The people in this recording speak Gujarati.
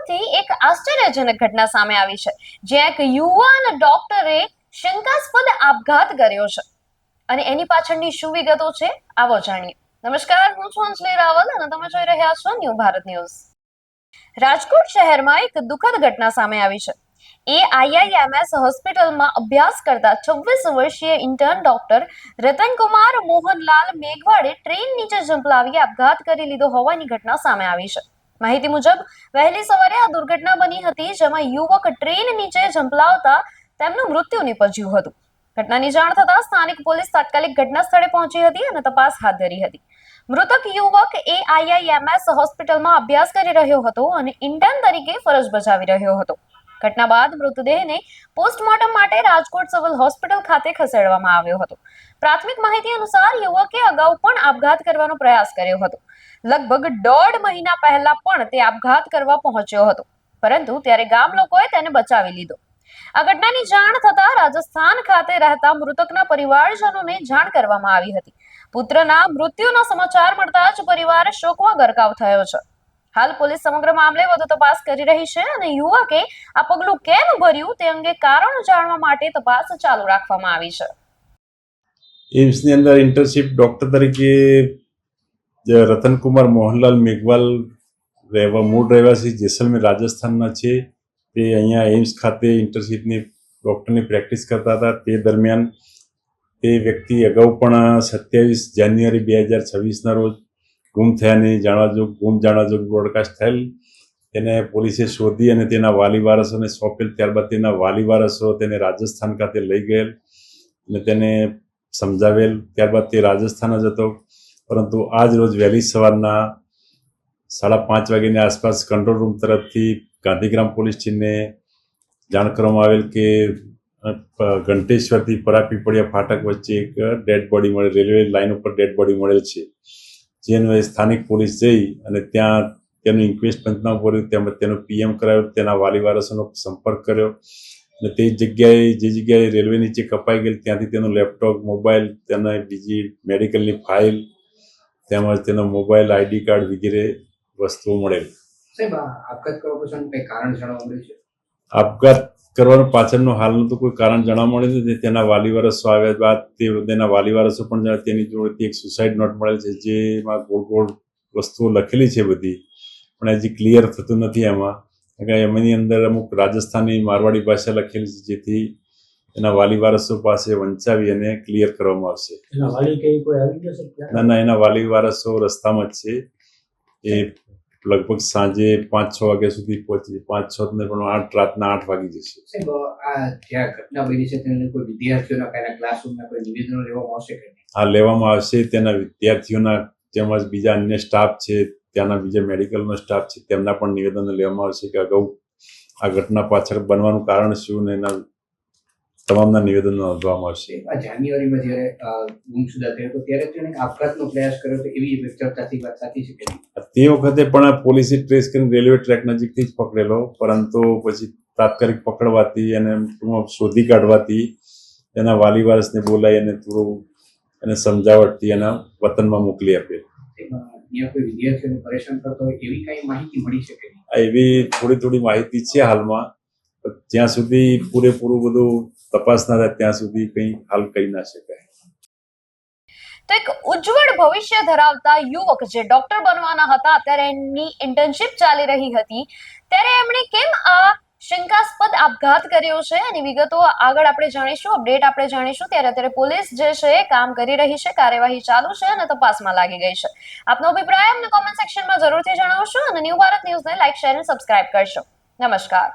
રાજકોટથી એક આશ્ચર્યજનક ઘટના સામે આવી છે, જ્યાં એક યુવાન ડોક્ટરે શંકાસ્પદ આપઘાત કર્યો છે અને એની પાછળની શું વિગતો છે, આવો જાણીએ. નમસ્કાર, હું છું અંજલિ રાવલ અને તમે જોઈ રહ્યા છો ન્યૂ ભારત ન્યૂઝ. રાજકોટ શહેરમાં એક દુઃખદ ઘટના સામે આવી છે. AIIMS હોસ્પિટલમાં અભ્યાસ કરતા 26 વર્ષીય ઇન્ટર્ન ડોક્ટર રતનકુમાર મોહનલાલ મેઘવાડે ટ્રેન નીચે ઝંપલાવી આપઘાત કરી લીધો હોવાની ઘટના સામે આવી છે. માહિતી મુજબ વહેલી સવારે આ દુર્ઘટના બની હતી, જેમાં યુવક ટ્રેન નીચે ઝંપલાવતા તેમનું મૃત્યુ નીપજ્યું હતું. ઘટનાની જાણ થતા સ્થાનિક પોલીસ તાત્કાલિક ઘટના સ્થળે પહોંચી હતી અને તપાસ હાથ ધરી હતી. મૃતક યુવક AIIMS હોસ્પિટલમાં અભ્યાસ કરી રહ્યો હતો અને ઇન્ટર્ન તરીકે ફરજ બજાવી રહ્યો હતો. ઘટના બાદ મૃતદેહને પોસ્ટમોર્ટમ માટે રાજકોટ સિવિલ હોસ્પિટલ ખાતે ખસેડવામાં આવ્યો હતો. પ્રાથમિક માહિતી અનુસાર યુવકે અગાઉ પણ આપઘાત કરવાનો પ્રયાસ કર્યો હતો. લગભગ 1.5 મહિના પહેલા પણ તે આપઘાત કરવા પહોંચ્યો હતો, પરંતુ ત્યારે ગામ લોકોએ તેને બચાવી લીધો. આ ઘટનાની જાણ થતા રાજસ્થાન ખાતે રહેતા મૃતકના પરિવારજનોને જાણ કરવામાં આવી હતી. પુત્રના મૃત્યુના સમાચાર મળતા જ પરિવાર શોકમાં ગરકાવ થયો છે. હાલ પોલીસ સમગ્ર મામલે વધુ તપાસ કરી રહી છે અને યુવકે આ પગલું કેમ ભર્યું તે અંગે કારણ જાણવા માટે તપાસ ચાલુ રાખવામાં આવી છે. એમ્સની અંદર ઇન્ટર્નશીપ ડોક્ટર તરીકે રતનકુમાર મોહનલાલ મેઘવાલ મૂળ રહેવાસી જેસલમેર રાજસ્થાનના છે. તે અહીંયા એમ્સ ખાતે ઇન્ટર્નશીપની ડૉક્ટરની પ્રેક્ટિસ કરતા હતા. તે દરમિયાન તે વ્યક્તિ અગાઉ પણ 27 જાન્યુઆરી 2026ના રોજ ગુમ થયાની ગુમ જાણવા બ્રોડકાસ્ટ થયેલ. તેને પોલીસે શોધી અને તેના વાલી વારસોને સોંપેલ. ત્યારબાદ તેના વાલી વારસો તેને રાજસ્થાન ખાતે લઈ ગયેલ અને તેને સમજાવેલ. ત્યારબાદ તે રાજસ્થાન જ હતો, પરંતુ આજ રોજ વહેલી સવારના 5:30 વાગ્યાની આસપાસ કંટ્રોલ રૂમ તરફથી ગાંધીગ્રામ પોલીસ ટીમને જાણ કરવામાં આવેલ કે ઘંટેશ્વરથી પરાપીપળિયા ફાટક વચ્ચે એક ડેડ બોડી મળેલ, રેલવે લાઇન ઉપર ડેડ બોડી મળેલ છે. જેનો સ્થાનિક પોલીસ જઈ અને ત્યાં તેનું ઇન્ક્વેસ્ટ પંચનામું કર્યું, તેમજ તેનું PM કરાવ્યું, તેના વાલી વારસોનો સંપર્ક કર્યો અને તે જે જગ્યાએ રેલવે નીચે કપાઈ ગયેલ ત્યાંથી તેનું લેપટોપ, મોબાઈલ, તેના બીજી મેડિકલની ફાઇલ તેમજ તેનો મોબાઈલ, ID કાર્ડ વગેરે વસ્તુઓ મળેલ. સાહેબ, આપઘાત કરવા પાછળનું કંઈ કારણ જાણવા મળ્યું છે? આપઘાત કરવાનું પાછળનું હાલનું તો કોઈ કારણ જાણવા મળ્યું નથી. તેના વાલી વારસો આવ્યા બાદ તેના વાલી વારસો પણ તેની જોડેથી એક સુસાઇડ નોટ મળેલ છે, જેમાં ગોળ ગોળ વસ્તુઓ લખેલી છે બધી, પણ હજી ક્લિયર થતું નથી એમાં. એમની અંદર અમુક રાજસ્થાની મારવાડી ભાષા લખેલી છે, જેથી એના વાલી વારસો પાસે વંચાવી અને ક્લિયર કરવામાં આવશે. ના, એના વાલી વારસો રસ્તામાં જ છે. એ લગભગ સાંજે 5-6 વાગ્યા સુધી પહોંચી, 5-6 ને પણ 8 રાતના 8 વાગી જશે. સાહેબ, આ જ્યાં ઘટના બની છે તેને કોઈ વિદ્યાર્થીઓના કયા ક્લાસરૂમના કોઈ નિવેદનો લેવામાં આવશે કે નહીં? હા, લેવામાં આવશે. તેના વિદ્યાર્થીઓના તેમજ બીજા અન્ય સ્ટાફ છે, ત્યાંના બીજા મેડિકલનો સ્ટાફ છે, તેમના પણ નિવેદનો લેવામાં આવશે કે અગાઉ આ ઘટના પાછળ બનવાનું કારણ શું, ને એના તમામના નિવેદનો નોંધવામાં આવશે. આ જાન્યુઆરીમાં જ્યારે ગુમશુદા થયો હતો ત્યારે તેણે આપઘાતનો પ્રયાસ કર્યો હતો એવી ચર્ચાથી વાત સાચી છે કે નહીં? તે વખતે પણ પોલીસે ટ્રેસ કરીને રેલવે ટ્રેક નજીકથી જ પકડેલો, પરંતુ પછી તાત્કાલિક પકડવાથી અને શોધી કાઢવાથી એના વાલી વારસને બોલાવી અને થોડું એને સમજાવટથી એના વતનમાં મોકલી આપે. અહીંયા કોઈ વિદ્યાર્થીઓને પરેશાન કરતો હોય એવી કઈ માહિતી મળી શકે? એવી થોડી માહિતી છે હાલમાં. જ્યાં સુધી પૂરેપૂરું બધું તપાસ ના થાય ત્યાં સુધી કંઈ હાલ કહી ના શકાય. તો એક ઉજ્જવળ ભવિષ્ય ધરાવતા યુવક જે ડોક્ટર બનવાના હતા, ત્યારે એમની ઇન્ટર્નશિપ ચાલી રહી હતી, ત્યારે એમણે કેમ આ શંકાસ્પદ આપઘાત કર્યો છે એની વિગતો આગળ આપણે જાણીશું, અપડેટ આપણે જાણીશું. ત્યારે પોલીસ જે છે એ કામ કરી રહી છે, કાર્યવાહી ચાલુ છે અને તપાસમાં લાગી ગઈ છે. આપનો અભિપ્રાય અમને કોમેન્ટ સેક્શનમાં જરૂરથી જણાવશો અને ન્યૂ ભારત ન્યૂઝને લાઈક, શેર અને સબસ્ક્રાઇબ કરશો. નમસ્કાર.